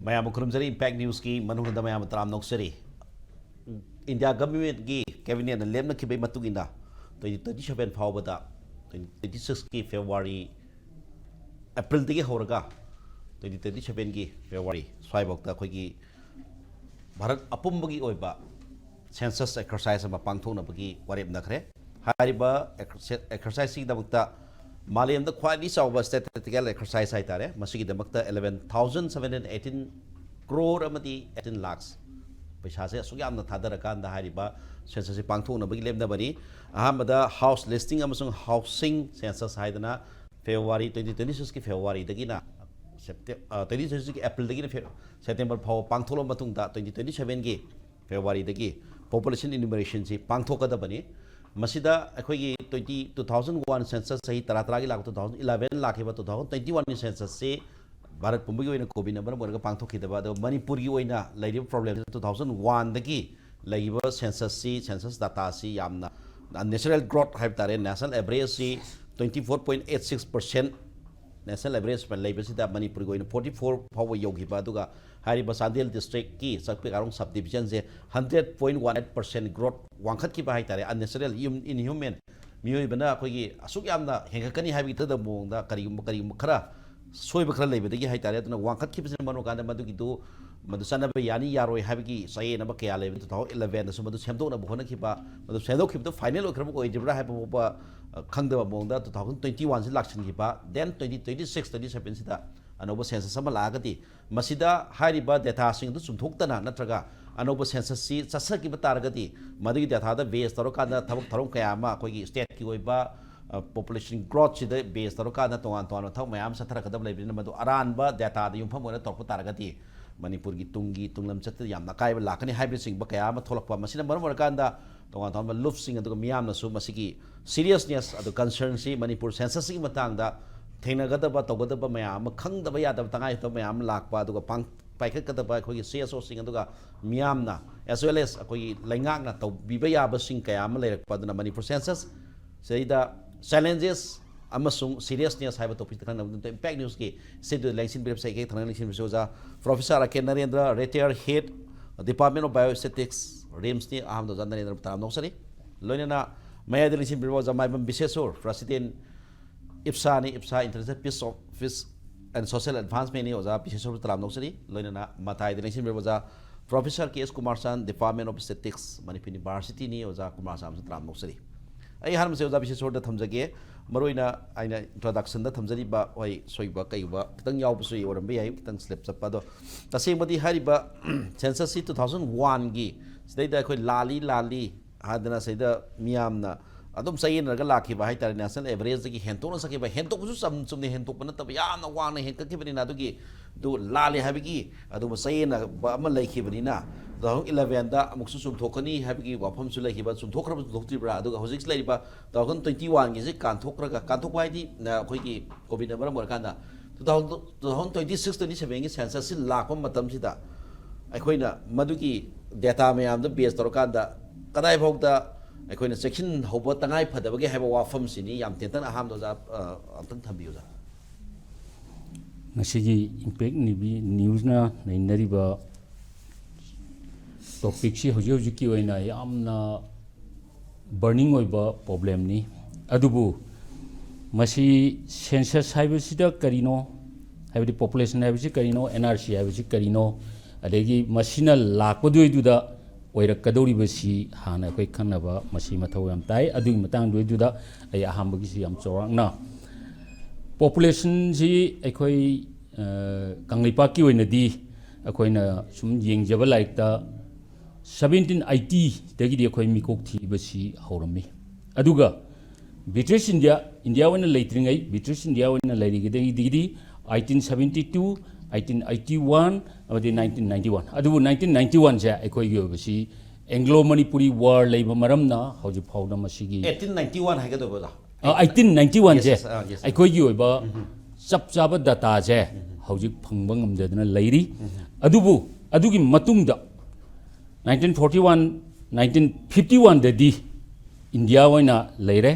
Mayam Kurumsari Impact News ki Manung da Mayam Tram Noksari. India government ki cabinet and Lemna Kibe Matugina. 27 Pawbata 26 ki February April digi horaga 2027 ki February Swaibokta Kogi Bharat Apumbagi Oiba Census exercise ama pangthona bagi warib nakre. Hariba exercise si dabukta Maliam the quietly saw statistical exercise haitare masigi damakta 11,718 crore amati 18 lakhs paisa se asuk yamna thadarakan da hariba census pangthona bagi lemda bani ahamada house listing amasung housing census haidana February 2026 ki February dagina September 2026 ki April dagina September phaw pangtholo matungda 2027 ki February dagi population enumeration si pangthokada bani Masida akhoi 2001 census sahi taratara ki lag 2011 lakhiba 2021 census se Bharat Pumbi oina COVID number morga pangthokidaba do Manipur gi oina lairiba problem 2001 dagi laiba census data si yamna natural growth haib tare national average si 24.86% national average per laiba sida Manipur gi oina 44 phawa yogiba duga Hariba Sandil district ki sakpe karong subdivision se 100.18% growth wangkhat ki bahai tare unnatural inhuman mioi bana koi gi asuk yamna hengakani habi tada mongda kari khara soiba khara leibe degi hai tare tuna wangkhat ki bisen mano kanda madu gi do madu sana be yani yaroi habi gi sai na ba kya leibe 2011 so madu semdo na bhona ki ba madu semdo ki final okhra ko ejibra hai ba khangda ba mongda 2021 se laksin ki ba then 2026 27 sida Anoba census sama lagati masida hariba data sing du sumthoktana natraga anoba census si sasa ki bataragati madigi data da base taro kana thabak tharom kayama koi state ki oiba population growth si da base taro kana tongan tongan thau mayam sathara kadam leibina madu aranba data da yumpham ona torpa taragati Manipur gi tunglam chat yamna kai lakani hybrid sing ba kayama tholakpa masina maram kanda tongan tongan luf sing adu miyam na su masigi seriousness adu concern si Manipur census ki matang da Thengnagadaba togadaba mayam khangdaba yadaba tangai to mayam lakpa aduga pang paikhatgadaba khoi CSO sing aduga miyamna as well as khoi laingakna to biba yaba sing kayam leirakpa aduna Manipur census seida challenges amasung seriousness haiba topic thang to impact news ki sedu election website ke thang election soja Professor Kkay Narendra retired head Department of Biostatistics RIMS ni aham do Narendra tam noksari loinana maya election bureau Maibam Bisheshor president IPSA ni IPSA International Peace Office and Social Advancement ni oza Bisheshor talam noksari loinana matai election bureau oza Professor Kumarchand Department of Statistics Manipur University ni oza Kumarchand talam noksari ai harm se oza Bisheshor da thamjage maroina aina introduction da thamjari ba oi soiba kaiba kitang yaw busu yoram be ai kitang slip chapa do tasengmadi hariba census 2001 gi seida khoi lali hadana seida miyamna adum sayin raga lakhi ba hai tar national average gi hento na saki ba hento ku sum ne hento pana tab ya na wang na hen ka ki bani na du gi du lali habi gi adum sayin ba ma lai ki bani na 2011 da amuk su sum thokani habi gi wafam su lai ki ba sum thokra thokti bra adu hojik lai ba 2021 gi ji kan thokra ga kan thokwa di na khoi gi covid na mor kan da 2026 27 gi census si lakam matam si da ai khoi na madu gi data me am da base tor kan da kadai phok da aikoina section hobo tangai phadabage haiba wafam sini yam tentan aham do za antang thambiu za ngasigi impact news na nainariba topic si hoji ki oina yamna burning oiba problem ni adubu masi census haiba sida karino haiba population haiba si karino NRC haiba si karino adegi masina lakpadu iduda oirakadoribasi hana koi khanaba masi mathau yam tai adui matang duida ai ahambagi si yam chorangna population ji aikoi kanglipa ki oina di akoina sum yengjaba like ta 1780 dagi di akoi mikok thi basi horami aduga British India wana leitringai British India wana leirigi digi 1872 1881 amadi 1991 adubu 1991 je aikoi gi obasi Anglo Manipuri war leiba maramna hoji phawda masigi 1891 haiga do boda 1891 je aikoi gi oiba chap chaba data je hoji phangba ngamdadana leiri adubu adugi matungda 1941 1951 dadi India waina leire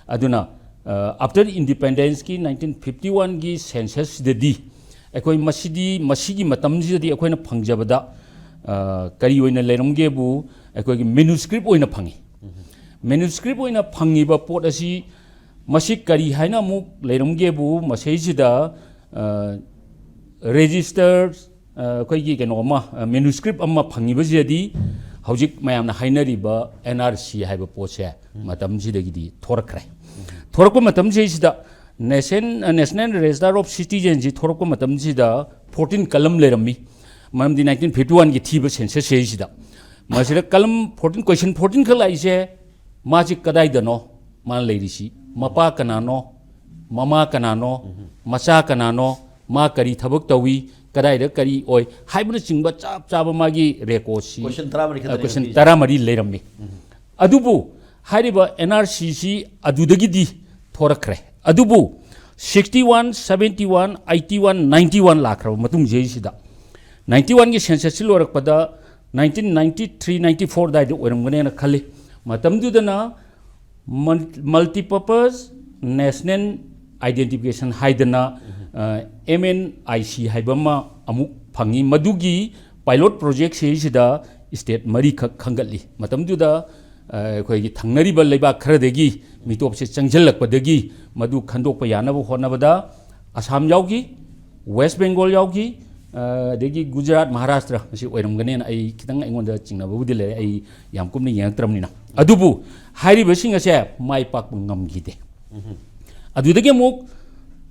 aduna after independence ki 1951 gi census dadi ꯑꯩꯈꯣꯏ ꯃꯁꯤꯒꯤ ꯃꯇꯝꯁꯤꯗꯗꯤ ꯑꯩꯈꯣꯏꯅ ꯐꯪꯖꯕꯗ ꯀꯔꯤ ꯑꯣꯏꯅ ꯂꯩꯔꯝꯒꯦꯕꯨ ꯑꯩꯈꯣꯏꯒꯤ ꯃꯦꯅꯨꯁꯀ꯭ꯔꯤꯞ ꯑꯣꯏꯅ ꯐꯪꯉꯤ ꯃꯦꯅꯨꯁꯀ꯭ꯔꯤꯞ ꯑꯣꯏꯅ ꯐꯪꯉꯤꯕ ꯄꯣꯠ ꯑꯁꯤ ꯃꯁꯤ ꯀꯔꯤ ꯍꯥꯏꯅ ꯑꯃꯨꯛ ꯂꯩꯔꯝꯒꯦꯕꯨ ꯃꯁꯤꯁꯤꯗ ꯔꯦꯖꯤꯁꯇꯔ ꯑꯩꯈꯣꯏꯒꯤ ꯀꯩꯅꯣ ꯑꯃ ꯃꯦꯅꯨꯁꯀ꯭ꯔꯤꯞ ꯑꯃ ꯐꯪꯉꯤꯕꯁꯤꯗꯤ ꯍꯧꯖꯤꯛ ꯃꯌꯥꯝꯅ ꯍꯥꯏꯅꯔꯤꯕ NRC ꯍꯥꯏꯕ ꯄꯣꯠꯁꯦ ꯃꯇꯝꯁꯤꯗꯒꯤꯗꯤ ꯊꯣꯔꯛꯈ꯭ꯔꯦ ꯊꯣꯔꯛꯄ ꯃꯇꯝꯁꯤꯗ ꯅꯦꯁꯅꯦꯜ ꯔꯦꯖꯤꯁꯇꯔ ꯑꯣꯐ ꯁꯤꯇꯤꯖꯦꯟꯁꯤ ꯊꯣꯔꯛꯄ ꯃꯇꯝꯁꯤꯗ 14 ꯀꯂꯝ ꯂꯩꯔꯝꯃꯤ ꯃꯔꯝꯗꯤ 1951ꯒꯤ ꯊꯤꯕ ꯁꯦꯟꯁꯁꯁꯤꯗ ꯃꯁꯤꯗ ꯀꯂꯝ 14 ꯀ꯭ꯋꯦꯁꯟ 14 ꯈꯛ ꯂꯥꯛꯏꯁꯦ ꯃꯥꯁꯤ ꯀꯗꯥꯏꯗꯅꯣ ꯃꯥꯅ ꯂꯩꯔꯤꯁꯤ ꯃꯄꯥ ꯀꯅꯥꯅꯣ ꯃꯃꯥ ꯀꯅꯥꯅꯣ ꯃꯆꯥ ꯀꯅꯥꯅꯣ ꯃꯥ ꯀꯔꯤ ꯊꯕꯛ ꯇꯧꯏ ꯀꯗꯥꯏꯗ ꯀꯔꯤ ꯑꯣꯏ ꯍꯥꯏꯕꯅꯆꯤꯡꯕ ꯆꯞ ꯆꯥꯕ ꯃꯥꯒꯤ ꯔꯦꯀꯣꯔꯗꯁꯤ ꯀ꯭ꯋꯦꯁꯟ 13 ꯂꯩꯔꯝꯃꯤ ꯑꯗꯨꯕꯨ ꯍꯥꯏꯔꯤꯕ NRCꯁꯤ ꯑꯗꯨꯗꯒꯤꯗꯤ ꯊꯣꯔꯛꯈ꯭ꯔꯦ ꯑꯗꯨꯕꯨ 61, 71, 81, 91 ꯂꯥꯛꯈ꯭ꯔꯕ ꯃꯇꯨꯡꯁꯤꯗ 91ꯒꯤ ꯁꯦꯟꯁꯁꯁꯤ ꯂꯣꯏꯔꯛꯄꯗ 1993, 94 ꯑꯗꯥꯏꯗ ꯑꯣꯏꯔꯝꯒꯅꯦꯅ ꯈꯜꯂꯤ ꯃꯇꯝꯗꯨꯗꯅ ꯃꯜꯇꯤꯄꯔꯄꯁ ꯅꯦꯁꯅꯦꯜ ꯑꯥꯏꯗꯦꯟꯇꯤꯐꯤꯀꯦꯁꯟ ꯍꯥꯏꯗꯅ MNIC ꯍꯥꯏꯕ ꯑꯃ ꯑꯃꯨꯛ ꯐꯪꯉꯤ ꯃꯗꯨꯒꯤ ꯄꯥꯏꯂꯣꯠ ꯄ꯭ꯔꯣꯖꯦꯛꯁꯤꯗ ꯁ꯭ꯇꯦꯠ 4ꯈꯛ ꯈꯟꯒꯠꯂꯤ ꯃꯇꯝꯗꯨꯗ ꯑꯩꯈꯣꯏꯒꯤ ꯊꯪꯅꯔꯤꯕ ꯂꯩꯕꯥꯛ ꯈꯔꯗꯒꯤ ꯃꯤꯇꯣꯞꯁꯦ ꯆꯪꯁꯤꯜꯂꯛꯄꯗꯒꯤ ꯃꯗꯨ ꯈꯟꯗꯣꯛꯄ ꯌꯥꯅꯕ ꯍꯣꯠꯅꯕꯗ ꯑꯁꯥꯝ ꯌꯥꯎꯈꯤ ꯋꯦꯁ ꯕꯦꯡꯒꯣꯜ ꯌꯥꯎꯈꯤ ꯑꯗꯒꯤ ꯒꯨꯖꯔꯥꯠ ꯃꯍꯥꯔꯥꯁꯇ꯭ꯔ ꯃꯁꯤ ꯑꯣꯏꯔꯝꯒꯅꯦꯅ ꯑꯩ ꯈꯤꯇꯪ ꯑꯩꯉꯣꯟꯗ ꯆꯤꯡꯅꯕꯕꯨꯗꯤ ꯂꯩꯔꯦ ꯑꯩ ꯌꯥꯝ ꯀꯨꯞꯅ ꯌꯦꯡꯉꯛꯇ꯭ꯔꯕꯅꯤ나 ꯑꯗꯨꯕꯨ ꯍꯥꯏꯔꯤꯕꯁꯤꯡ ꯑꯁꯦ ꯃꯥꯏ ꯄꯥꯛꯄ ꯉꯝꯈꯤꯗꯦ ꯑꯗꯨꯗꯒꯤ ꯑꯃꯨꯛ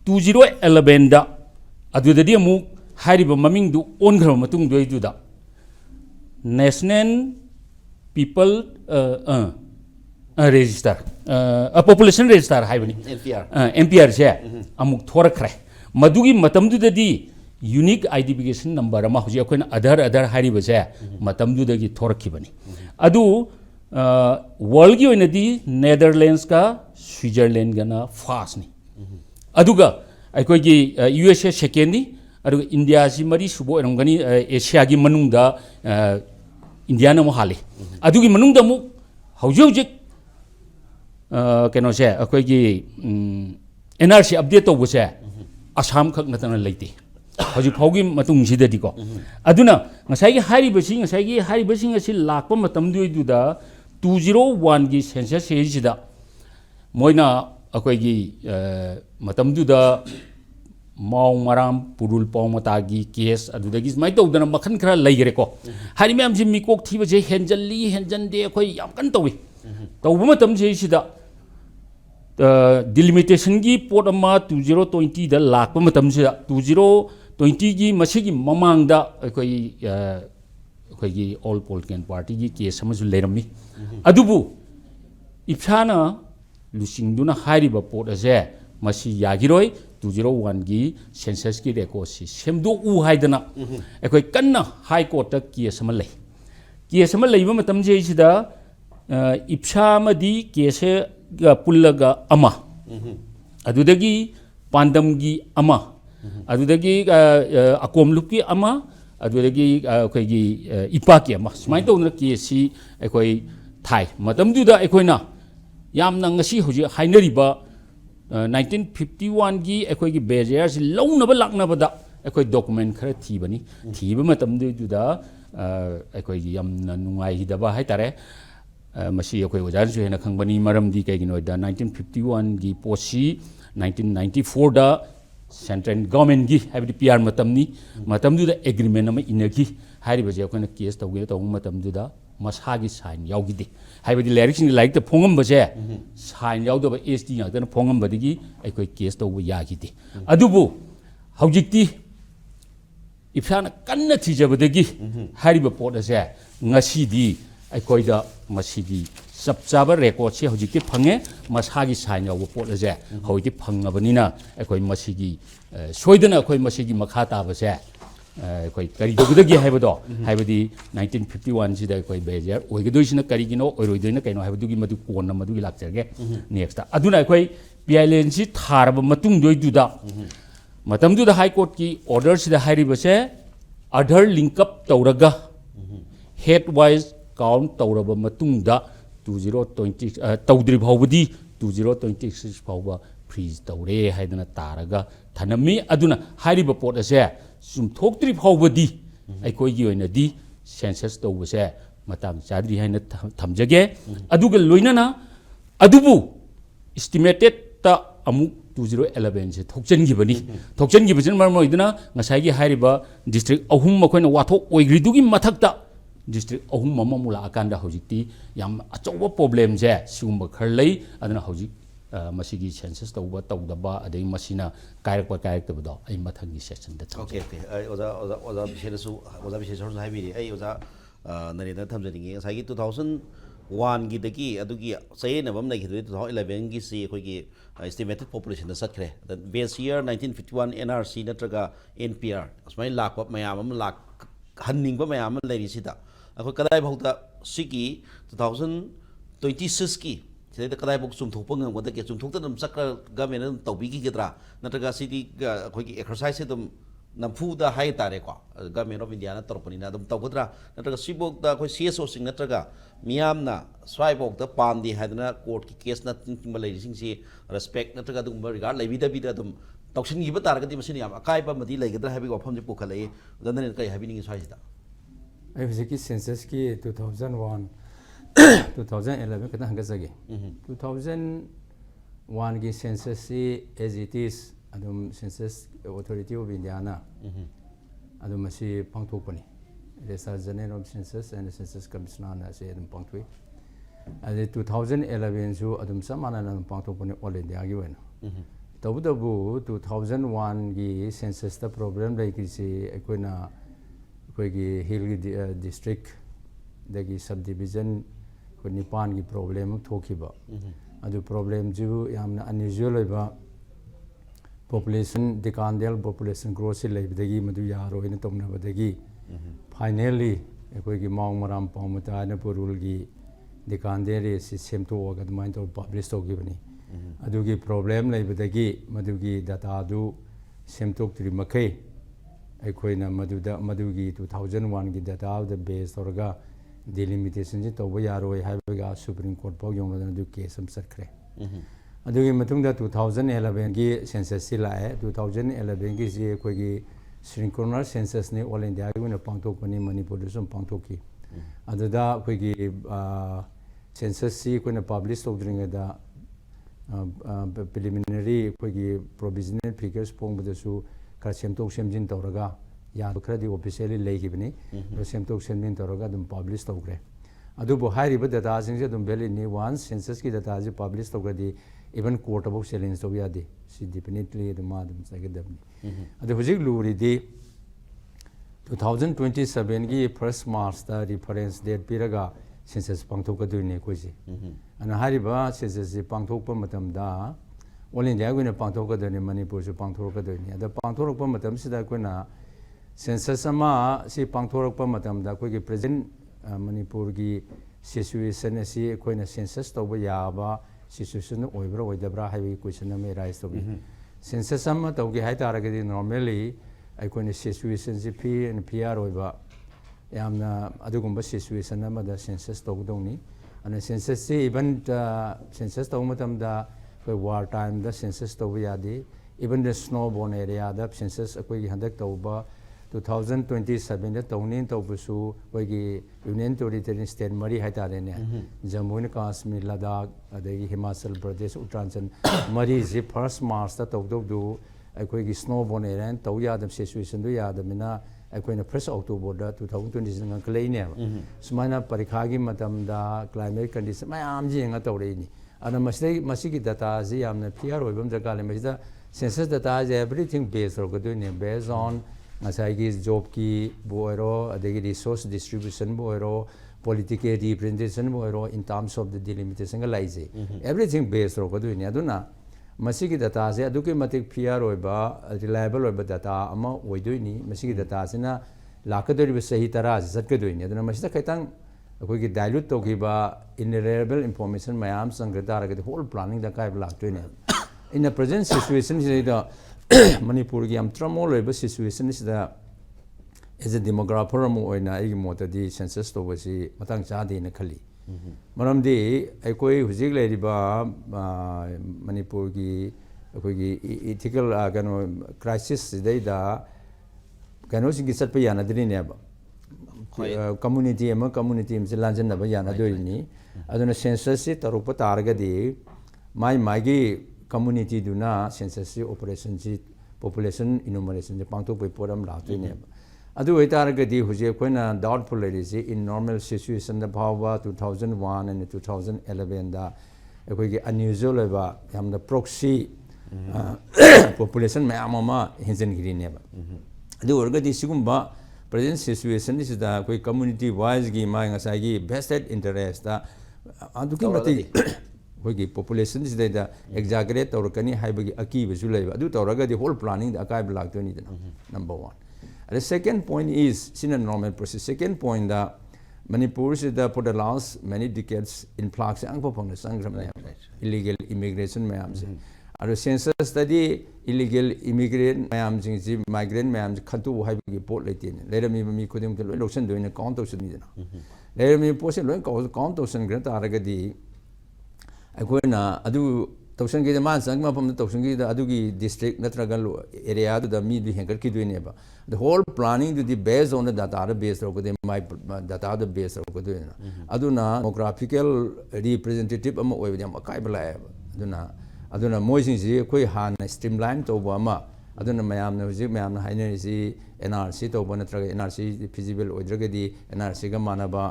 2011ꯗ ꯑꯗꯨꯗꯗꯤ ꯑꯃꯨꯛ ꯍꯥꯏꯔꯤꯕ ꯃꯃꯤꯡꯗꯨ ꯑꯣꯟꯈ꯭ꯔꯕ ꯃꯇꯨꯡꯗꯨꯗ national people register population register ꯍꯥꯏꯕꯅꯤ NPR ꯁꯦ ꯑꯃꯨꯛ ꯊꯣꯔꯛꯈ꯭ꯔꯦ ꯃꯗꯨꯒꯤ ꯃꯇꯝꯗꯨꯗꯗꯤ ꯌꯨꯅꯤꯛ ꯑꯥꯏꯗꯦꯟꯇꯤꯐꯤꯀꯦꯁꯟ ꯅꯝꯕꯔ ꯑꯃ ꯍꯧꯖꯤꯛ ꯑꯩꯈꯣꯏꯅ ꯑꯙꯔ ꯍꯥꯏꯔꯤꯕꯁꯦ ꯃꯇꯝꯗꯨꯗꯒꯤ ꯊꯣꯔꯛꯈꯤꯕꯅꯤ ꯑꯗꯨ ꯋꯥꯔꯜꯒꯤ ꯑꯣꯏꯅꯗꯤ ꯅꯦꯗꯔꯂꯦꯟड्ꯁꯀ ꯁ꯭ꯋꯤꯖꯔꯂꯦꯟด์ꯒꯅ ꯐꯥꯁꯅꯤ ꯑꯗꯨꯒ ꯑꯩꯈꯣꯏꯒꯤ USA ꯁꯦꯀꯦꯟꯅꯤ ꯑꯗꯨꯒ ꯏꯟꯗꯤꯌꯥꯁꯤ ꯃꯔꯤ ꯁꯨꯕ ꯑꯣꯏꯔꯝꯒꯅꯤ ꯑꯦꯁꯤꯌꯥꯒꯤ ꯃꯅꯨꯡꯗ ꯏꯟꯗꯤꯌꯥꯅ ꯑꯃꯨꯛ ꯍꯥꯜꯂꯤ ꯑꯗꯨꯒꯤ ꯃꯅꯨꯡꯗ ꯑꯃꯨꯛ ꯍꯧꯖꯤꯛ ꯀꯩꯅꯣꯁꯦ ꯑꯩꯈꯣꯏꯒꯤ NRC ꯑꯞꯗꯦꯠ ꯇꯧꯕꯁꯦ ꯑꯁꯥꯝ ꯈꯛ ꯅꯠꯇꯅ ꯂꯩꯇꯦ ꯍꯧꯖꯤꯛ ꯐꯥꯎꯒꯤ ꯃꯇꯨꯡꯁꯤꯗꯗꯤꯀꯣ ꯑꯗꯨꯅ ꯉꯁꯥꯏꯒꯤ ꯍꯥꯏꯔꯤꯕꯁꯤꯡ ꯑꯁꯤ ꯂꯥꯛꯄ ꯃꯇꯝꯗꯨꯗ 201ꯒꯤ ꯁꯦꯟꯁꯁꯁꯤꯗ ꯃꯣꯏꯅ ꯑꯩꯈꯣꯏꯒꯤ ꯃꯇꯝꯗꯨꯗ ꯃꯥꯎ ꯃꯔꯥꯝ ꯄꯨꯔꯨꯜ ꯄꯥꯎꯃꯇꯥꯒꯤ ꯀꯦꯁ ꯑꯗꯨꯗꯒꯤ ꯁꯨꯃꯥꯏꯅ ꯇꯧꯗꯅ ꯃꯈꯜ ꯈꯔ ꯂꯩꯈꯔꯦꯀꯣ ꯍꯥꯏꯔꯤ ꯃꯌꯥꯝꯁꯤ ꯃꯤꯀꯣꯛ ꯊꯤꯕꯁꯦ ꯍꯦꯟꯖꯟꯗꯦ ꯑꯩꯈꯣꯏ ꯌꯥꯝ ꯀꯟꯅ ꯇꯧꯏ ꯇꯧꯕ ꯃꯇꯝꯁꯤꯗ ꯗꯤꯂꯤꯃꯤꯇꯦꯁꯟꯒꯤ ꯄꯣꯠ ꯑꯃ 2020ꯗ ꯂꯥꯛꯄ ꯃꯇꯝꯁꯤꯗ 2020ꯒꯤ ꯃꯁꯤꯒꯤ ꯃꯃꯥꯡꯗ ꯑꯩꯈꯣꯏꯒꯤ ꯑꯣꯜ ꯄꯣꯂꯤꯇꯤꯀꯦꯜ ꯄꯥꯔꯇꯤꯒꯤ ꯀꯦꯁ ꯑꯃꯁꯨ ꯂꯩꯔꯝꯃꯤ ꯑꯗꯨꯕꯨ IPSAꯅ ꯂꯨꯆꯤꯡꯗꯨꯅ ꯍꯥꯏꯔꯤꯕ ꯄꯣꯠ ꯑꯁꯦ ꯃꯁꯤ ꯌꯥꯒꯤꯔꯣꯏ 201ꯒꯤ ꯁꯦꯟꯁꯁꯀꯤ ꯔꯦꯀꯣꯔꯗꯁꯤ ꯁꯦꯝꯗꯣꯛꯎ ꯍꯥꯏꯗꯅ ꯑꯩꯈꯣꯏ ꯀꯟꯅ ꯍꯥꯏ ꯀꯣꯔꯠꯇ ꯀꯦꯁ ꯑꯃ ꯂꯩ ꯀꯦꯁ ꯑꯃ ꯂꯩꯕ ꯃꯇꯝꯁꯤꯗ IPSA ꯑꯃꯗꯤ ꯀꯦꯁ ꯄꯨꯜꯂꯒ ꯑꯃ ꯑꯗꯨꯗꯒꯤ ꯄꯥꯟꯗꯝꯒꯤ ꯑꯃ ꯑꯗꯨꯗꯒꯤ ꯑꯀꯣꯝꯂꯨꯞꯀꯤ ꯑꯃ ꯑꯗꯨꯗꯒꯤ ꯑꯩꯈꯣꯏꯒꯤ ꯏꯄꯥꯛꯀꯤ ꯑꯃ ꯁꯨꯃꯥꯏꯅ ꯇꯧꯗꯅ ꯀꯦꯁꯁꯤ ꯑꯩꯈꯣꯏ ꯊꯥꯏ ꯃꯇꯝꯗꯨꯗ ꯑꯩꯈꯣꯏꯅ ꯌꯥꯝꯅ ꯉꯁꯤ ꯍꯧꯖꯤꯛ ꯍꯥꯏꯅꯔꯤꯕ 1951ꯒꯤ ꯑꯩꯈꯣꯏꯒꯤ ꯕꯦꯖꯤꯌꯔꯁꯤ ꯂꯧꯅꯕ ꯂꯥꯛꯅꯕꯗ ꯑꯩꯈꯣꯏ ꯗꯣꯀꯨꯃꯦꯟ ꯈꯔ ꯊꯤꯕꯅꯤ ꯊꯤꯕ ꯃꯇꯝꯗꯨꯗ ꯑꯩꯈꯣꯏꯒꯤ ꯌꯥꯝꯅ ꯅꯨꯡꯉꯥꯏꯈꯤꯗꯕ ꯍꯥꯏꯇꯥꯔꯦ ꯃꯁꯤ ꯑꯩꯈꯣꯏ ꯑꯣꯖꯥꯅꯁꯨ ꯍꯦꯟꯅ ꯈꯪꯕꯅꯤ ꯃꯔꯝꯗꯤ ꯀꯩꯒꯤꯅꯣꯗ 1951ꯒꯤ ꯄꯣꯠꯁꯤ 1994ꯗ ꯁꯦꯟꯇ꯭ꯔꯦꯜ ꯒꯚꯔꯟꯃꯦꯟꯠꯒꯤ ꯍꯥꯏꯕꯗꯤ PR ꯃꯇꯝꯅꯤ ꯃꯇꯝꯗꯨꯗ ꯑꯦꯒ꯭ꯔꯤꯃꯦꯟ ꯑꯃ ꯏꯟꯅꯈꯤ ꯍꯥꯏꯔꯤꯕꯁꯦ ꯑꯩꯈꯣꯏꯅ ꯀꯦꯁ ꯇꯧꯒꯦ ꯇꯧꯕ ꯃꯇꯝꯗꯨꯗ ꯃꯁꯥꯒꯤ ꯁꯥꯏꯟ ꯌꯥꯎꯈꯤꯗꯦ ꯍꯥꯏꯕꯗꯤ ꯂꯥꯏꯔꯤꯛꯇ ꯐꯣꯡꯉꯝꯕꯁꯦ ꯁꯥꯏꯟ ꯌꯥꯎꯗꯕ SD ꯉꯥꯛꯇꯅ ꯐꯣꯡꯉꯝꯕꯗꯒꯤ ꯑꯩꯈꯣই ꯀꯦꯁ ꯇꯧꯕ ꯌꯥꯈꯤꯗꯦ ꯑꯗꯨꯕꯨ ꯍꯧꯖꯤꯛꯇꯤ IPSAꯅ ꯀꯟꯅ ꯊꯤꯖꯕꯗꯒꯤ ꯍꯥꯏꯔꯤꯕ ꯄꯣꯠ ꯑꯁꯦ ꯉꯁꯤꯗꯤ ꯑꯩꯈꯣꯏꯗ ꯃꯁꯤꯒꯤ ꯆꯞ ꯆꯥꯕ ꯔꯦꯀꯣꯔꯗꯁꯤ ꯍꯧꯖꯤꯛꯇꯤ ꯐꯪꯉꯦ ꯃꯁꯥꯒꯤ ꯁꯥꯏꯟ ꯌꯥꯎꯕ ꯄꯣꯠ ꯑꯁꯦ ꯍꯧꯖꯤꯛꯇꯤ ꯐꯪꯉꯕꯅꯤꯅ ꯑꯩꯈꯣꯏ ꯃꯁꯤꯒꯤ ꯁꯣꯏꯗꯅ ꯑꯩꯈꯣꯏ ꯃꯁꯤꯒꯤ ꯃꯈꯥ ꯇꯥꯕꯁꯦ ꯑꯩꯈꯣꯏ ꯀꯔꯤ ꯇꯧꯒꯗꯒꯦ ꯍꯥꯏꯕꯗꯣ ꯍꯥꯏꯕꯗꯤ 1951ꯁꯤꯗ ꯑꯩꯈꯣꯏ ꯕꯦꯖꯤꯌꯔ ꯑꯣꯏꯒꯗꯣꯏꯁꯤꯅ ꯀꯔꯤꯒꯤꯅꯣ ꯑꯣꯏꯔꯣꯏꯗꯣꯏꯅ ꯀꯩꯅꯣ ꯍꯥꯏꯕꯗꯨꯒꯤ ꯃꯗꯨ ꯀꯣꯟꯅ ꯃꯗꯨꯒꯤ ꯂꯥꯛꯆꯔꯒꯦ ꯅꯦꯛꯁꯇ ꯑꯗꯨꯅ ꯑꯩꯈꯣꯏ PILNꯁꯤ ꯊꯥꯔꯕ ꯃꯇꯨꯡꯗꯨꯗ ꯃꯇꯝꯗꯨꯗ ꯍꯥꯏ ꯀꯣꯔꯠꯀꯤ ꯑꯣꯔꯗꯔꯁꯤꯗ ꯍꯥꯏꯔꯤꯕꯁꯦ ꯑꯙꯔ ꯂꯤꯡꯀꯞ ꯇꯧꯔꯒ ꯍꯦꯗ ꯋꯥꯏꯁ ꯀꯥꯎꯟꯠ ꯇꯧꯔꯕ ꯃꯇꯨꯡꯗ 2020 ꯇꯧꯗ꯭ꯔꯤ ꯐꯥꯎꯕꯗꯤ 2026 ꯐꯥꯎꯕ ꯐ꯭रीज ꯇꯧꯔꯦ ꯍꯥꯏꯗꯅ ꯇꯥꯔꯒ ꯊꯅꯝꯃꯤ ꯑꯗꯨꯅ ꯍꯥꯏꯔꯤꯕ ꯄꯣꯠ ꯑꯁꯦ sum thokri phawbadi ai koi gi oina di census to buse matang chadri haina thamjage aduga loinana adubu estimated ta amuk 2011 se thokchen gi bani thokchen gi bajin mar moiduna ngasai gi hairiba district ahum makoina wathok oigridugi mathakta district ahum mama mula akanda hojikti yam achoba problem je sumba kharlei adana hojik masigi census tawba tawdaba adai masina kairakpa kairaktabado ai mathangi session da okay oza Bisheshor haibiri ai oza Narendra thamjaningi ngasai 2001 gi dagi adugi sayena bam nai 2011 gi si khoi estimated population da satkre the base year 1951 NRC natraga NPR asmai lakpa mayam am lak hanning ba mayam leiri sida akhoi kadai bhauta sigi 2026 ki sida kadai bok sum thokpa ngam goda ke sum thokta dum sakra government tawbi gi gedra natraga sidi khoi exercise dum namfuda hai tare ko government of India na torpani na dum tawgodra natraga sibok da khoi CSO sing natraga miyam na swai bok da pamdi hadna court ki case na tingba leiri sing si respect natraga dum regard lebi da bi da dum tawsin gi ba taragati masini yam akai ba madi legadra habi ko pham je pukhalai danane kai habi ningi swai da ai hujiki census ki 2001 2011 kada hanga jage 2001 gi census si as it is adum census authority of India na adum masi pangthokpani Registrar General of Census and Census Commissioner na se adum pangthoi ade 2011 su adum samana na pangthokpani all India gi wena tabu 2001 gi census ta problem lai ki se ekoina koigi hill district dagi subdivision ko nipan gi problem thokiba adu problem ju yamna unusual oiba population decandal population growth se leibdagi madu yaro ina tomna badagi finally koigi maung maram pamata na purul gi decandere se semto ga main to publish to gibani adu gi problem leibdagi madu gi data du semtok tri makai aikoina madugi 2001 gi data of the base orga delimitation ji toba yaroi haibaga Supreme Court pau yongna du case am sakre adugi matungda 2011 gi census sila 2011 gi ji koigi synchronous census ne all India gi na pangthok pani Manipur sum pangthoki aduda koigi census si koina publish tawdring da preliminary koigi provisional figures pongba su ka semtok semjin tawraga ya khradi officially leigibni semtok semjin tawraga dum publish tawgre adubo hairiba data singse dum beli ni once census ki data ji publish tawgadi even court of challenge to yadi si definitely dum adum sagedabni adu hujik luri di 2027 gi first March da reference date piraga census pangthokaduni koisi ana hariba census ji pangthokpa matamda all India ko na pangthokadani Manipur su pangthokadani ada pangthokpa matam sida ko na census ama si pangthokpa matam da ko gi present Manipur gi situation asi ko na census to ba ya ba situation oibra oidabra hai question me rise to census ama to gi hai taragadi normally ai ko na situation si p and pr oiba yamna adugumba situation ama da census to gdongni ana census si even census to matam da war time the census to yadi even the snowborn area the census akoi handak tawba 2027 da tawnin tawbusu koigi union territory state mari haitare ne Jammu and Kashmir Ladakh adagi Himachal Pradesh Uttarakhand mari ji first March da tawdu akoigi snowborn area tawya the situation do yadamina akoina first October da 2026 ngang kleine sumaina parikha gi matam da climate condition mayam ji nga tawreini ana masigi data ji amna pr oibam jaga le mesda census data is everything based based on ngasai job ki boiro adegi resource distribution boiro political representation boiro in terms of the delimitation ga laise everything based aduna masigi data se aduki matik pr oiba reliable oiba data ama oidoini masigi data sina lakadori sahi tara zatkadoini aduna masida kaitang akoigi dilute togiba ineligible information mayam sangrata the whole planning da kai block to in the present situation the Manipur gi am tramol oiba situation is the as a demographer mo oina igi mota di census to wasi matang cha de na khali maram di akoi hujik le riba Manipur gi akoigi ethical crisis dei da kano singi sat pa yana diri ne ba community ama se lanjan na ba yana dori ni aduna census si tarupa targa di mai gi community duna census si operation si population enumeration je pangto poi poram la tu ne ba adu wai targa di huje koina doubtful is in normal situation da bhawa 2001 and 2011 da koi gi unusual ba yamna proxy population ma hinjan giri ne ba adu orga di sigumba present situation is da koi community wise gi ma ngasai gi vested interest da adu ki mati koi gi population is da exaggerate or kani haibagi aki besu lai adu toraga di whole planning da akai blak to ni da number 1 and the second point is in a normal process second point da Manipur is the for the last many decades influx ang popong sangram illegal immigration mayam se aro census study illegal immigrant mayam jing ji migrant mayam khantu haibagi pot leitin lerami mi khodem loi loction doina count to suni dana lerami post loi count to sun gra taraga di akoina adu tausan gi man sang ma pam tausan gi adu gi district natraga area da mi bi henger ki doine ba the whole planning to the based on the database or my database or aduna demographical representative am oi dem kai bala aduna moising ji koi han streamline to ba aduna mayam na ji mayam na haine ji NRC to ba natra NRC feasible oidraga di NRC ga manaba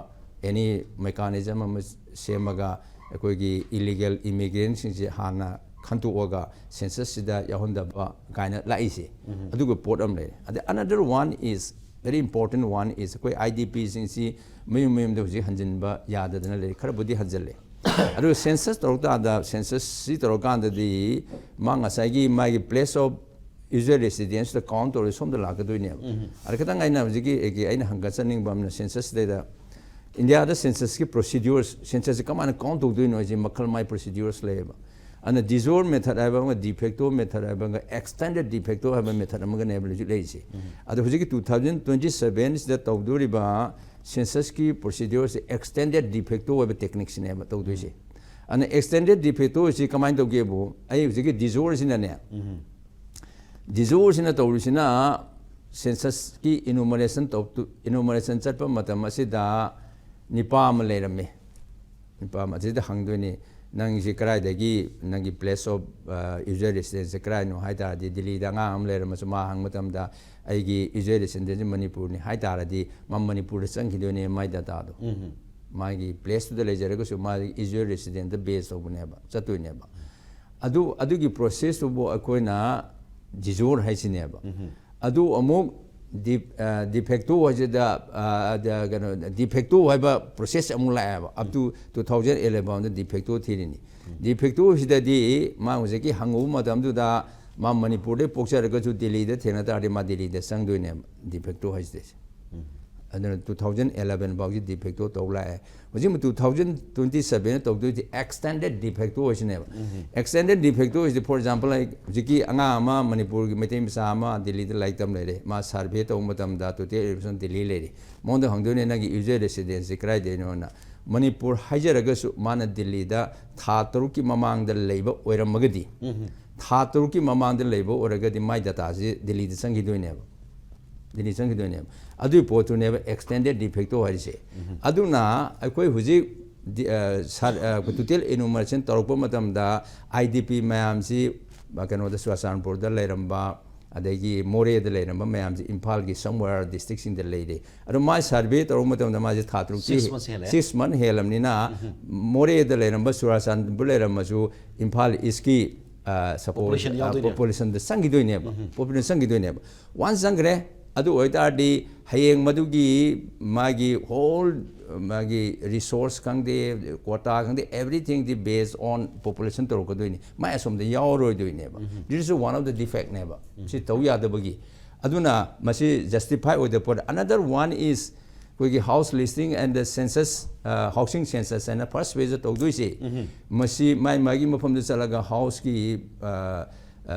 any mechanism am semaga koi gi illegal immigrants ji hana khantu oga census sida yahonda ba kaina laisi adugo port am le another one is very important one is koi IDP sinsi mayum de ji hanjin ba yada dana le khar budi hanjalle adu census torta da census si torka da di manga sagi my place of usual residence the count or som da la ga do ne ar katang aina ji ki aina hanga chaning bam na census da India the census ki procedures census ka man count do no ji makal my procedures le ba and the disor method have a de facto method have an extended de facto have a method among an able lazy. At the 2027 is the Togduriba census key procedures extended de facto have a techniques in Togdusi. And the extended de facto is a command of Gabo. I was a disors in a net. Disors in a Taurusina census key enumeration to enumeration Chapa Matamasida Nipam Lerame. Nipam the Hungary. Nang Zikrai dagi nangi place of usual residence Zikrai no haita di Dili danga amler masuma hang matam da aigi usual residence Manipur ni haita di mam Manipur sang hidone mai data do magi place to the ledger go so mai usual residence the base of neba chatu neba adu gi process bo akoina jizur haisineba adu amuk de facto was the de facto have process amula up to 2011 the de facto theory de facto is the ma was ki hangu madam to da ma Manipur de pokcha ga chu Delhi de thena ta ma Delhi de sang do ne de facto has this and 2011 about the de facto to la was 2027 to do the extended de facto was never extended de facto is the for example like jiki anga ma Manipur metem sama Delhi de like them lere ma survey to matam da to te Delhi lere mon de hangdo ne na gi user residence krai de no na Manipur hajar ga su mana Delhi da tha taru ki mamang da leiba oiram magadi tha taru ki mamang da leiba oraga di mai data ji Delhi de sangi do ne Delhi sangi do ne adu po to never extended de facto hari se adu na akoi huji total enumeration torpo matam da IDP mayam si bakano da Swasanpur da leramba adagi more da leramba mayam si Imphal gi somewhere districts in the lady adu my survey tor matam da ma ji thatru 6 months helam ni na more da leramba Swasanpur leramba su Imphal iski population da sangi do ne population sangi do ne one sangre adu oitadi hayeng madugi magi whole magi resource kangde quota kangde everything the based on population to ko doini ma asom de yauro doini ba this is one of the defect neba si tawya da bagi aduna masi justify with the port another one is koi house listing and the census housing census and the first phase to do si masi mai magi mafam de salaga house ki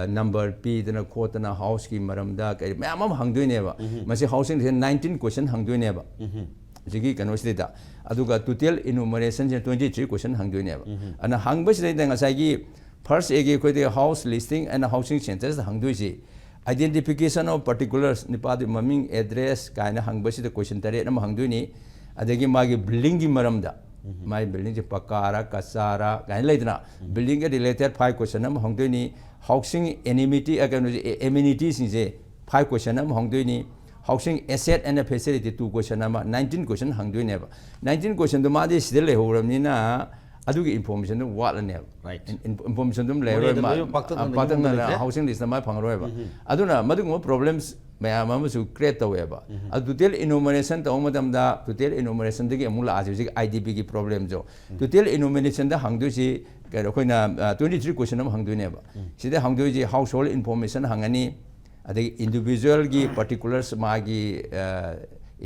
number P the quote na house ki maramda kai mamam hangdoine ba masi housing 19 question hangdoine ba jigi kanwasi da aduga total enumeration 23 question hangdoine ba ana hangbas dai nga sai gi first ege ko the house listing and housing centers hangdoisi identification of particulars nipadi maming address kaina hangbasi the question tare na hangduini adagi magi building gi maramda my building je pakara kasara kaina leidna building ge related 5 question na hangduini housing amenities je 5 question na hangduini housing asset and facility 2 question na 19 question hangduini ba 19 question do madi sidel le horamni na adugi information do wat ne right information dum le patang na housing list na mai phangroi ba aduna madung problems mayam amasu create tawe ba adu detail enumeration ta omadam da detail enumeration dagi amula aji idp gi problem jo detail enumeration da hangdu si koina 23 question am hangdu ne ba sida hangdu ji household information hangani adagi individual gi particulars magi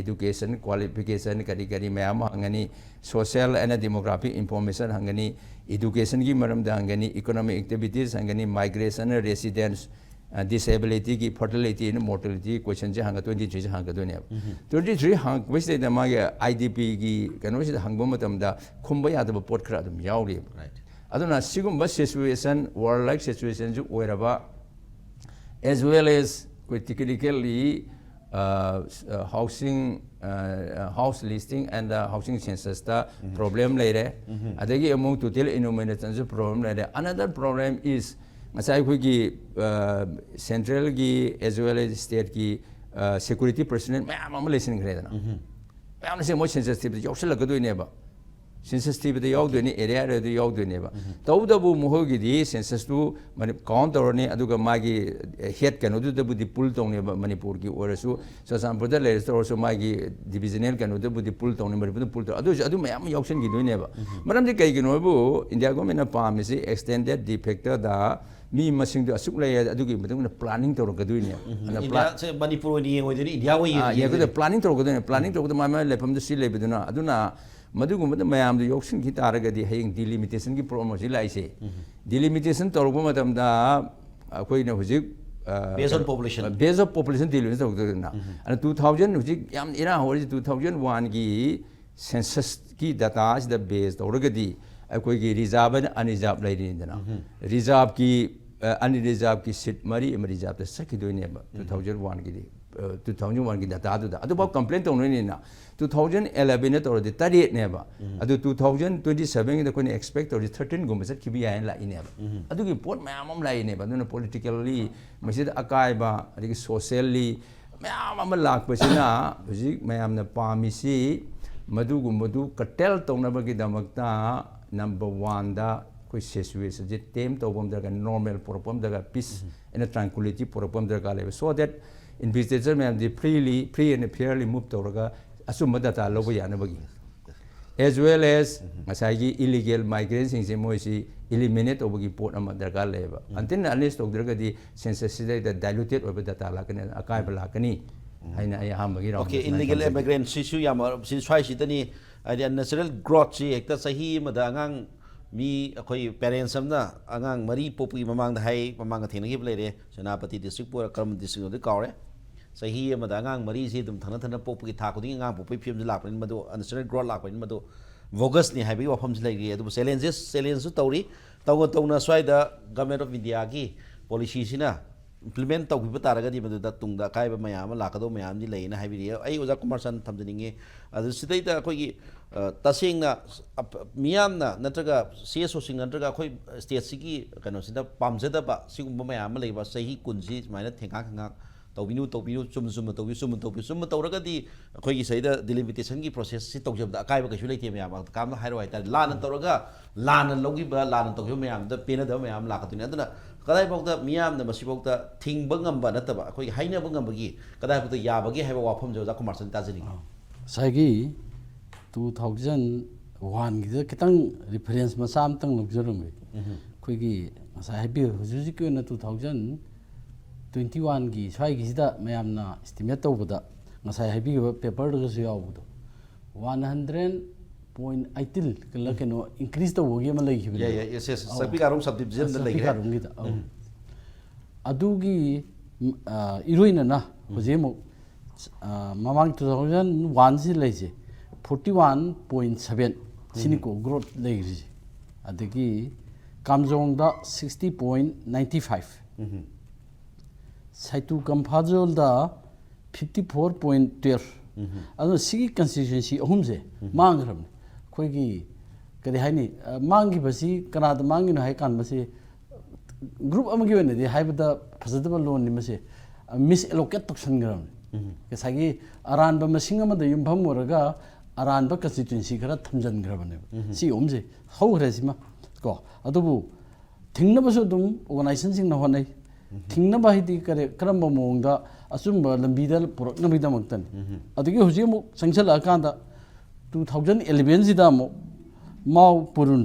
education qualification kari kari mayam hangani social and demographic information hangani education gi maram da hangani economic activities hangani migration residence disability ki fertility and mortality question je hanga 23 hanga do ne 23 hang which the magi idp gi kano si hangbo matam da khumba ya da pot khra dum yauri right aduna sigum situation world like situation ju oiraba as well as critically housing house listing and housing census ta problem laire adagi among total enumeration ju problem laire another problem is masai khoi central gi as well as state gi security personnel ma'am lesson greda na ma'am se mo census tip yoksel ga do ne ba census tip de yaw do ne area de yaw do ne ba taw da bu mo gi di census tu mani count or ne aduga magi head kanu du da bu di pull tong ne ba manipur gi orasu so sam brother le so magi divisional kanu da bu di pull tong ne manipur pull adu ma'am yoksen gi do ne ba maram de kai gi no bu india government na pa mi si extended defector da mi masing do asuk lay adugi matung planning to ga duine ana plan se manipur ni ngoi ni india wai ya ko planning to ga duine planning to ga ma le pham do si le biduna aduna madugum da mayam do yoksin ki taraga di haying delimitation ki problem si lai se delimitation to ro matam da akoi na hujik based on population delimitation to ga na ana 2000 hujik yam ina hori 2001 ki census ki data is the base to ga di akoi ki reserve and unreserved lai ni na reserve ki unreserved ki seat mari reserve ta sakhi do ne ba 2001 ki 2001 ki data do da adu ba complaint to ni na 2011 ne to de 38 ne ba adu 2027 de ko ni expect to 13 gum set ki bi yan la ine ba adu ki pot mayam lai ne ba no politically masid akai ba adi socially mayam lak pa sina buji mayam na pami si madu gum madu katel to na ba ki damakta number 1 da koi situation je tem to bom da normal problem da peace and tranquility problem da le so that investigator may the free and fairly move to ga asum data lo ya na bagi as well as masai illegal migrants in mo si eliminate obagi port am da ga le ba until unless to ga di census da diluted over data la kan akai bla kani haina ai ham bagi okay illegal immigrant issue ya ma si swai si tani ai natural growth si ekta sahi ma da ngang mi akoi parents amna angang mari popi mamang da hai mamang ga thena gi blere senapati district pura karam district de kawre sahi ma da ngang mari si dum thana thana popi tha ko ding ngang popi film lak pen madu natural growth lak pen madu bogus ni hai bi wafam lai ri adu challenges su tawri tawna swai da government of india gi policy sina implement tau bi taraga di madu da tungda kai ba mayam la ka do mayam ni leina hai bi ai oja Kumarchand thamjani adu sidai da koi gi tasing na miyam na natraga CSO sing natraga koi state sigi kano sida pamjada ba sigum ba mayam le ba sahi kunji maina thenga khanga tawbinu sum tawraga di koi gi saida delimitation gi process si tawjab da kai ba kai leite mayam kam na hairo ta lan tawraga lan logi ba lan tawjo mayam da pena da mayam la ka tuni aduna kadai bokta miyam na masi bokta thing bangam ba nataba koi haina bangam bagi kadai bokta ya bagi haiba wafam jo da Kumarchand ta jini saigi 2001 gi kitang reference masam tang lukjarum koi gi masai habi hujuji ko na 2021 gi sai gi da mayam na estimate tawbuda masai habi paper da su yawbudo 100.8 kala keno increase to wogi ma lai hibi yes sabi karum subdivision da lai karum gi da adu gi iroina na hojemo mamang 2001 si lai je 41.7 siniko growth leiri adagi kamjong da 60.95 Saitu Kampazolda 54.12 ꯑꯗꯨꯅ ꯁꯤꯒꯤ ꯀꯟꯁꯇꯤꯇ꯭ꯌꯨꯟꯁꯤ ꯑꯍꯨꯝꯁꯦ ꯃꯥꯡꯈ꯭ꯔꯕꯅꯤ ꯑꯩꯈꯣꯏꯒꯤ ꯀꯔꯤ ꯍꯥꯏꯅꯤ ꯃꯥꯡꯈꯤꯕꯁꯤ ꯀꯅꯥꯗ ꯃꯥꯡꯈꯤꯅꯣ ꯍꯥꯏ ꯀꯥꯟꯗ group ꯑꯃꯒꯤ ꯑꯣꯏꯅꯗꯤ ꯍꯥꯏꯕꯗ ꯐꯖꯗꯕ ꯂꯣꯟꯅꯤ ꯃꯁꯤ ꯃꯤꯁ ꯑꯦꯂꯣꯀꯦꯠ ꯇꯧꯁꯟꯈ꯭ꯔꯕꯅꯤ ꯉꯁꯥꯏꯒꯤ ꯑꯔꯥꯟꯕ ꯃꯁꯤꯡ ꯑꯃꯗ ꯌꯨꯝꯐꯝ ꯑꯣꯏꯔꯒ ꯑꯔꯥꯟꯕ ꯀꯟꯁꯇꯤꯇ꯭ꯌꯨꯟꯁꯤ ꯈꯔ ꯊꯝꯖꯤꯟꯈ꯭ꯔꯕꯅꯦꯕ ꯁꯤ ꯑꯍꯨꯝꯁꯦ ꯍꯧꯈ꯭ꯔꯦ ꯁꯤꯃ ꯀꯣ ꯑꯗꯨꯕꯨ ꯊꯤꯡꯅꯕꯁꯨ ꯑꯗꯨꯝ ꯑꯣꯔꯒꯅꯥꯏꯖꯦꯁꯟꯁꯤꯡꯅ ꯍꯣꯠꯅꯩ ꯊꯤꯡꯅꯕ ꯍꯥꯏꯗꯤ ꯀꯔꯝꯕ ꯃꯑꯣꯡꯗ ꯑꯆꯨꯝꯕ ꯂꯝꯕꯤꯗ ꯄꯨꯔꯛꯅꯕꯒꯤꯗꯃꯛꯇꯅꯤ ꯑꯗꯨꯒꯤ ꯍꯧꯖꯤꯛ ꯑꯃꯨꯛ ꯆꯪꯁꯤꯜꯂꯛꯑꯀꯥꯟꯗ 2011ꯁꯤꯗ ꯑꯃꯨꯛ ꯃꯥꯎ ꯄꯨꯔꯨꯟ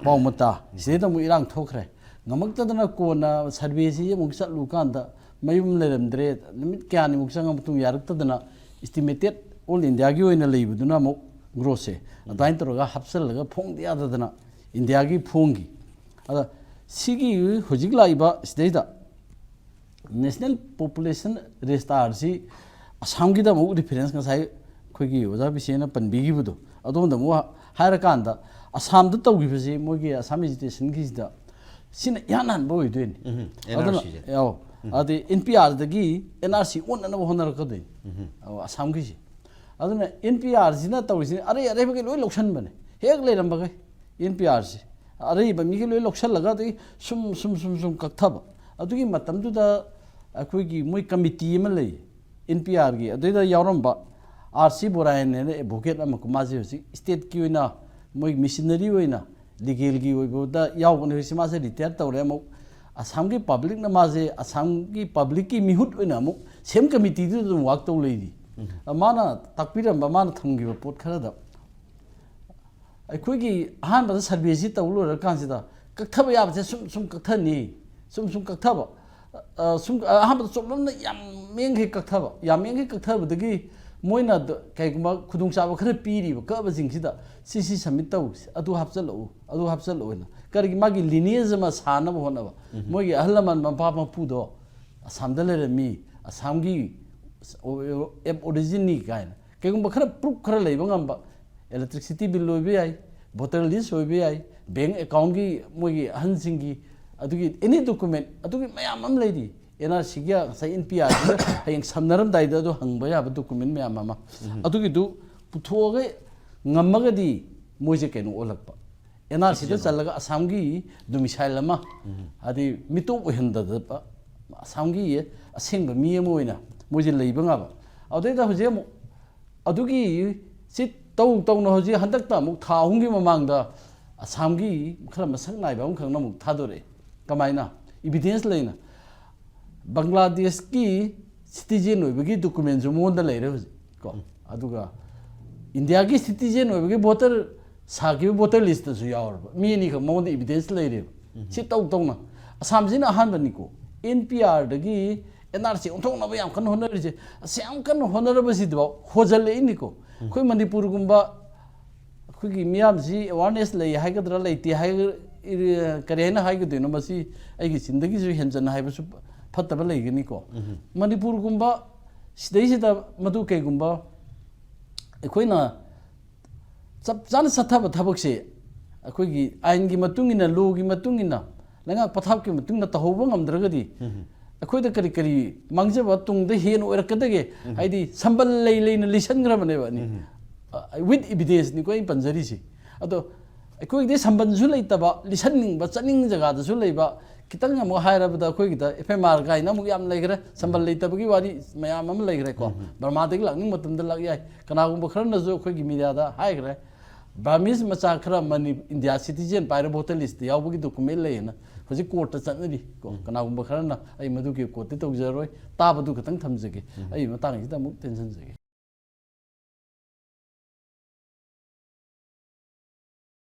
ꯄꯥꯎ ꯃꯇꯥ ꯁꯤꯗꯩꯗ ꯑꯃꯨꯛ ꯏꯔꯥꯡ ꯊꯣꯛꯈ꯭ꯔꯦ ꯉꯝꯃꯛꯇꯗꯅ ꯀꯣꯟꯅ ꯁꯔꯚꯦꯁꯤ ꯑꯃꯨꯛ ꯆꯠꯂꯨꯀꯥꯟꯗ ꯃꯌꯨꯝ ꯂꯩꯔꯝꯗ꯭ꯔꯦ ꯅꯨꯃꯤꯠ ꯀꯌꯥꯅꯤꯃꯨꯛ ꯆꯪꯉ ꯃꯇꯨꯡ ꯌꯥꯔꯛꯇꯗꯅ ꯏꯁꯇꯤꯃꯦꯇꯦꯠ ꯑꯣꯜ ꯏꯟꯗꯤꯌꯥꯒꯤ ꯑꯣꯏꯅ ꯂꯩꯕꯗꯨꯅ ꯑꯃꯨꯛ ꯒ꯭ꯔꯣꯠꯁꯦ ꯑꯗꯨꯃꯥꯏꯅ ꯇꯧꯔꯒ ꯍꯥꯞꯆꯤꯜꯂꯒ ꯐꯣꯡꯗ ꯌꯥꯗꯗꯅ ꯏꯟꯗꯤꯌꯥꯒꯤ ꯐꯣꯡꯈꯤ ꯑꯗ ꯁꯤꯒꯤ ꯍꯧꯖꯤꯛ ꯂꯥꯛꯏꯕ ꯁꯤꯗꯩꯗ ꯅꯦꯁꯅꯦꯜ ꯄꯣꯄꯨꯂꯦꯁꯟ ꯔꯦꯖꯤꯁꯇꯥꯔꯁꯤ ꯑꯁꯥꯝꯒꯤꯗ ꯑꯃꯨꯛ ꯔꯤꯐꯔꯦꯟꯁ ꯉꯁꯥꯏ ꯑꯩꯈꯣꯏꯒꯤ ꯑꯣꯖꯥ ꯕꯤꯁꯦꯅ ꯄꯟꯕꯤꯈꯤꯕꯗꯣ ꯑꯗꯣꯝꯗ ꯑꯃꯨꯛ ꯍꯥꯏꯔꯀꯥꯟꯗ ꯑꯁꯥꯝꯗ ꯇꯧꯈꯤꯕꯁꯤ ꯃꯣꯏꯒꯤ ꯑꯁꯥꯝ ꯏꯖꯨꯀꯦꯁꯟꯒꯤꯁꯤꯗ ꯁꯤꯅ ꯏꯍꯥꯟ ꯍꯥꯟꯕ ꯑꯣꯏꯗꯣꯏꯅꯤ ꯑꯗꯨꯅ ꯑꯗꯨꯗꯤ NPRꯗꯒꯤ NRC ꯑꯣꯟꯅꯅꯕ ꯍꯣꯠꯅꯔꯛꯀꯗꯣꯏꯅꯤ ꯑꯁꯥꯝꯒꯤꯁꯤ ꯑꯗꯨꯅ NPRꯁꯤꯅ ꯇꯧꯔꯤꯁꯤꯅ ꯑꯔꯩ ꯑꯔꯩꯕꯒꯩ ꯂꯣꯏ ꯂꯧꯁꯟꯕꯅꯦ ꯍꯦꯛ ꯂꯩꯔꯝꯕꯒꯩ NPRꯁꯤ ꯑꯔꯩꯕ ꯃꯤꯒꯤ ꯂꯣꯏ ꯂꯧꯁꯜꯂꯒ ꯑꯗꯒꯤ ꯁꯨꯝ ꯀꯛꯊꯕ ꯑꯗꯨꯒꯤ ꯃꯇꯝꯗꯨꯗ ꯑꯩꯈꯣꯏꯒꯤ ꯃꯣꯏ ꯀꯃꯤꯇꯤ ꯑꯃ ꯂꯩ NPRꯒꯤ ꯑꯗꯨꯗ ꯌꯥꯎꯔꯝꯕ R.C. ꯕꯣꯔꯥꯏꯟ ꯍꯥꯏꯅ ꯑꯦꯗꯚꯣꯀꯦꯠ ꯑꯃꯀꯣ ꯃꯥꯁꯦ ꯍꯧꯖꯤꯛ ꯁ꯭ꯇꯦꯠꯀꯤ ꯑꯣꯏꯅ ꯃꯣꯏ ꯃꯤꯁꯅꯔꯤ ꯑꯣꯏꯅ ꯂꯤꯒꯦꯜꯒꯤ ꯑꯣꯏꯕꯗ ꯌꯥꯎꯕꯅꯦ ꯍꯧꯖꯤꯛ ꯃꯥꯁꯦ ꯔꯤꯇꯥꯌꯔ ꯇꯧꯔꯦ ꯑꯃꯨꯛ ꯑꯁꯥꯝꯒꯤ ꯄꯕ꯭ꯂꯤꯛꯅ ꯃꯥꯁꯦ ꯑꯁꯥꯝꯒꯤ ꯄꯕ꯭ꯂꯤꯛꯀꯤ ꯃꯤꯍꯨꯠ ꯑꯣꯏꯅ ꯑꯃꯨꯛ ꯁꯦꯝ ꯀꯃꯤꯇꯤꯗꯨꯗ ꯑꯗꯨꯝ ꯋꯥꯛ ꯇꯧ ꯂꯩꯔꯤ ꯃꯥꯅ ꯇꯥꯛꯄꯤꯔꯝꯕ ꯃꯥꯅ ꯊꯝꯈꯤꯕ ꯄꯣꯠ ꯈꯔꯗ ꯑꯩꯈꯣꯏꯒꯤ ꯑꯍꯥꯟꯕꯗ ꯁꯔꯚꯦꯁꯤ ꯇꯧ ꯂꯣꯏꯔꯀꯥꯟꯁꯤꯗ ꯀꯛꯊꯕ ꯌꯥꯕꯁꯦ ꯁꯨꯝ ꯀꯛꯊꯅꯤ ꯁꯨꯝ ꯀꯛꯊꯕ ꯑꯍꯥꯟꯕꯗ ꯆꯣꯞꯂꯝꯅ ꯌꯥꯝ ꯃꯦꯡꯈꯩ ꯀꯛꯊꯕꯗꯒꯤ ꯃꯣꯏꯅ ꯀꯩꯒꯨꯝꯕ ꯈꯨꯗꯣꯡꯆꯥꯕ ꯈꯔ ꯄꯤꯔꯤꯕ ꯀꯛꯑꯕꯁꯤꯡꯁꯤꯗ ꯁꯤ ꯁꯕꯃꯤꯠ ꯇꯧ ꯑꯗꯨ ꯍꯥꯞꯆꯜꯂꯛꯎꯅ ꯀꯔꯤꯒꯤ ꯃꯥꯒꯤ ꯂꯤꯅꯤꯌꯦꯖ ꯑꯃ ꯁꯥꯅꯕ ꯍꯣꯠꯅꯕ ꯃꯣꯏꯒꯤ ꯑꯍꯜ ꯂꯃꯟ ꯃꯄꯥ ꯃꯄꯨꯗꯣ ꯑꯁꯥꯝꯗ ꯂꯩꯔꯝꯃꯤ ꯑꯁꯥꯝꯒꯤ ꯑꯣꯔꯤꯖꯤꯟꯅꯤ ꯀꯥꯏꯅ ꯀꯩꯒꯨꯝꯕꯈꯔ ꯄ꯭ꯔꯨꯐ ꯈꯔ ꯂꯩꯕ ꯉꯝꯕ electricity bill ꯑꯣꯏꯕ ꯌꯥꯏ voter list ꯑꯣꯏꯕ ꯌꯥꯏ bank accountꯒꯤ ꯃꯣꯏꯒꯤ ꯑꯍꯟꯁꯤꯡꯒꯤ ꯑꯗꯨꯒꯤ any document ꯑꯗꯨꯒꯤ ꯃꯌꯥꯝ ꯑꯃ ꯂꯩꯔꯤ NRCꯒꯤ ꯉꯁꯥꯏ NPRꯒ ꯍꯌꯦꯡ ꯁꯝꯅꯔꯝꯗꯥꯏꯗ ꯑꯗꯨ ꯍꯪꯕ ꯌꯥꯕ document ꯃꯌꯥꯝ ꯑꯃ ꯑꯗꯨꯒꯤꯗꯨ ꯄꯨꯊꯣꯛꯑꯒ ꯉꯝꯃꯒꯗꯤ ꯃꯣꯏꯁꯦ ꯀꯩꯅꯣ ꯑꯣꯜꯂꯛꯄ NRCꯗ ꯆꯠꯂꯒ ꯑꯁꯥꯝꯒꯤ ꯗꯣꯃꯤꯁꯥꯏꯜ ꯑꯃ ꯍꯥꯏꯗꯤ ꯃꯤꯇꯣꯞ ꯑꯣꯏꯍꯟꯗꯕ ꯑꯁꯥꯝꯒꯤ ꯑꯁꯦꯡꯕ ꯃꯤ ꯑꯃ ꯑꯣꯏꯅ ꯃꯣꯏꯁꯦ ꯂꯩꯕ ꯉꯝꯕ ꯑꯗꯨꯗꯩꯗ ꯍꯧꯖꯤꯛ ꯑꯃꯨꯛ ꯑꯗꯨꯒꯤ ꯁꯤ ꯇꯧꯅ ꯍꯧꯖꯤꯛ ꯍꯟꯗꯛꯇ ꯑꯃꯨꯛ ꯊꯥ 3ꯒꯤ ꯃꯃꯥꯡꯗ ꯑꯁꯥꯝꯒꯤ ꯈꯔ ꯃꯁꯛ ꯅꯥꯏꯕ ꯑꯃꯈꯛꯅ ꯑꯃꯨꯛ ꯊꯥꯗꯣꯔꯛꯑꯦ ꯀꯃꯥꯏꯅ ꯏꯕꯤꯗꯦꯟꯁ ꯂꯩꯅ ꯕꯪꯒ꯭ꯂꯥꯗꯦꯁꯀꯤ ꯁꯤꯇꯤꯖꯦꯟ ꯑꯣꯏꯕꯒꯤ ꯗꯣꯀꯨꯃꯦꯟꯁꯨ ꯃꯉꯣꯟꯗ ꯂꯩꯔꯦ ꯍꯧꯖꯤꯛ ꯀꯣ ꯑꯗꯨꯒ ꯏꯟꯗꯤꯌꯥꯒꯤ ꯁꯤꯇꯤꯖꯦꯟ ꯑꯣꯏꯕꯒꯤ ꯚꯣꯇꯔ ꯁꯥꯈꯤꯕ ꯚꯣꯇꯔ ꯂꯤꯁꯇꯁꯨ ꯌꯥꯎꯔꯕ ꯃꯤ ꯑꯅꯤꯈꯛ ꯃꯉꯣꯟꯗ ꯏꯕꯤꯗꯦꯟꯁ ꯂꯩꯔꯦꯕ ꯁꯤ ꯇꯧꯅ ꯑꯁꯥꯝꯁꯤꯅ ꯑꯍꯥꯟꯕꯅꯤꯀꯣ NPRꯗꯒꯤ NRC ꯑꯣꯟꯊꯣꯛꯅꯕ ꯌꯥꯝ ꯀꯟꯅ ꯍꯣꯠꯅꯔꯤꯁꯦ ꯑꯁ ꯌꯥꯝ ꯀꯟꯅ ꯍꯣꯠꯅꯔꯕꯁꯤꯗꯐꯥꯎ ꯍꯣꯖꯜꯂꯛꯏꯅꯤꯀꯣ ꯑꯩꯈꯣꯏ ꯃꯅꯤꯄꯨꯔꯒꯨꯝꯕ ꯑꯩꯈꯣꯏꯒꯤ ꯃꯤꯌꯥꯝꯁꯤ ꯑꯦꯋꯥꯔꯅꯦꯁ ꯂꯩ ꯍꯥꯏꯒꯗ꯭ꯔꯥ ꯂꯩꯇꯦ ꯀꯔꯤ ꯍꯥꯏꯅ ꯍꯥꯏꯒꯗꯣꯏꯅꯣ ꯃꯁꯤ ꯑꯩꯒꯤ ꯆꯤꯟꯗꯒꯤꯁꯨ ꯍꯦꯟꯖꯟꯅ ꯍꯥꯏꯕꯁꯨ ꯐꯠꯇꯕ ꯂꯩꯒꯅꯤꯀꯣ ꯃꯅꯤꯄꯨꯔꯒꯨꯝꯕ ꯁꯤꯗꯩꯁꯤꯗ ꯃꯗꯨ ꯀꯩꯒꯨꯝꯕ ꯑꯩꯈꯣꯏꯅ ꯆꯞ ꯆꯥꯅ ꯆꯠꯊꯕ ꯊꯕꯛꯁꯦ ꯑꯩꯈꯣꯏꯒꯤ ꯑꯥꯏꯟꯒꯤ ꯃꯇꯨꯡ ꯏꯟꯅ ꯂꯣꯒꯤ ꯃꯇꯨꯡ ꯏꯟꯅ ꯂꯩꯉꯥꯛ ꯄꯊꯥꯞꯀꯤ ꯃꯇꯨꯡ ꯏꯟꯅ ꯇꯧꯍꯧꯕ ꯉꯝꯗ꯭ꯔꯒꯗꯤ ꯑꯩꯈꯣꯏꯗ ꯀꯔꯤ ꯃꯥꯡꯖꯕ ꯇꯨꯡꯗ ꯍꯦꯟꯅ ꯑꯣꯏꯔꯛꯀꯗꯒꯦ ꯍꯥꯏꯗꯤ ꯁꯝꯕꯜ ꯂꯩꯅ ꯂꯤꯁꯟꯈ꯭ꯔꯕꯅꯦꯕ ꯋꯤꯠ ꯏꯕꯤꯗꯦꯟꯁꯅꯤꯀꯣ ꯑꯩ ꯄꯟꯖꯔꯤꯁꯤ ꯑꯗꯣ ꯑꯩꯈꯣꯏꯒꯤꯗꯤ ꯁꯝꯕꯟꯁꯨ ꯂꯩꯇꯕ ꯂꯤꯁꯟꯅꯤꯡꯕ ꯆꯠꯅꯤꯡ ꯖꯒꯥꯗꯁꯨ ꯂꯩꯕ ꯈꯤꯇꯪ ꯑꯃꯨꯛ ꯍꯥꯏꯔꯕꯗ ꯑꯩꯈꯣꯏꯒꯤꯗ FMR ꯀꯥꯏꯅ ꯑꯃꯨꯛ ꯌꯥꯝ ꯂꯩꯈ꯭ꯔꯦ ꯁꯝꯕꯜ ꯂꯩꯇꯕꯒꯤ ꯋꯥꯔꯤ ꯃꯌꯥꯝ ꯑꯃ ꯂꯩꯈ꯭ꯔꯦꯀꯣ ꯕꯔꯃꯥꯗꯒꯤ ꯂꯥꯛꯅꯤꯡ ꯃꯇꯝꯗ ꯂꯥꯛ ꯌꯥꯏ ꯀꯅꯥꯒꯨꯝꯕ ꯈꯔꯅꯁꯨ ꯑꯩꯈꯣꯏꯒꯤ ꯃꯤडियाꯗ ꯍꯥꯏꯈ꯭ꯔꯦ ꯕꯔꯃꯤꯁ ꯃꯆꯥ ꯈꯔ ꯏꯟꯗꯤꯌꯥ ꯁꯤꯇꯤꯖꯦꯟ ꯄꯥꯏꯔ ꯚꯣꯇꯔ ꯂꯤꯁꯇ ꯌꯥꯎꯕꯒꯤ ꯗꯣꯀꯨꯃꯦꯟ ꯂꯩꯌꯦꯅ ꯍꯧꯖꯤꯛ ꯀꯣꯔꯠꯇ ꯆꯠꯅꯔꯤ ꯀꯅꯥꯒꯨꯝꯕ ꯈꯔꯅ ꯑꯩ ꯃꯗꯨꯒꯤ ꯀꯣꯔꯠꯇꯤ ꯇꯧꯖꯔꯣꯏ ꯇꯥꯕꯗꯨ ꯈꯛꯇꯪ ꯊꯝꯖꯒꯦ ꯑꯩ ꯃꯇꯥꯡꯁꯤꯗ ꯑꯃꯨꯛ ꯇꯦꯟꯁꯤꯟꯖꯒꯦ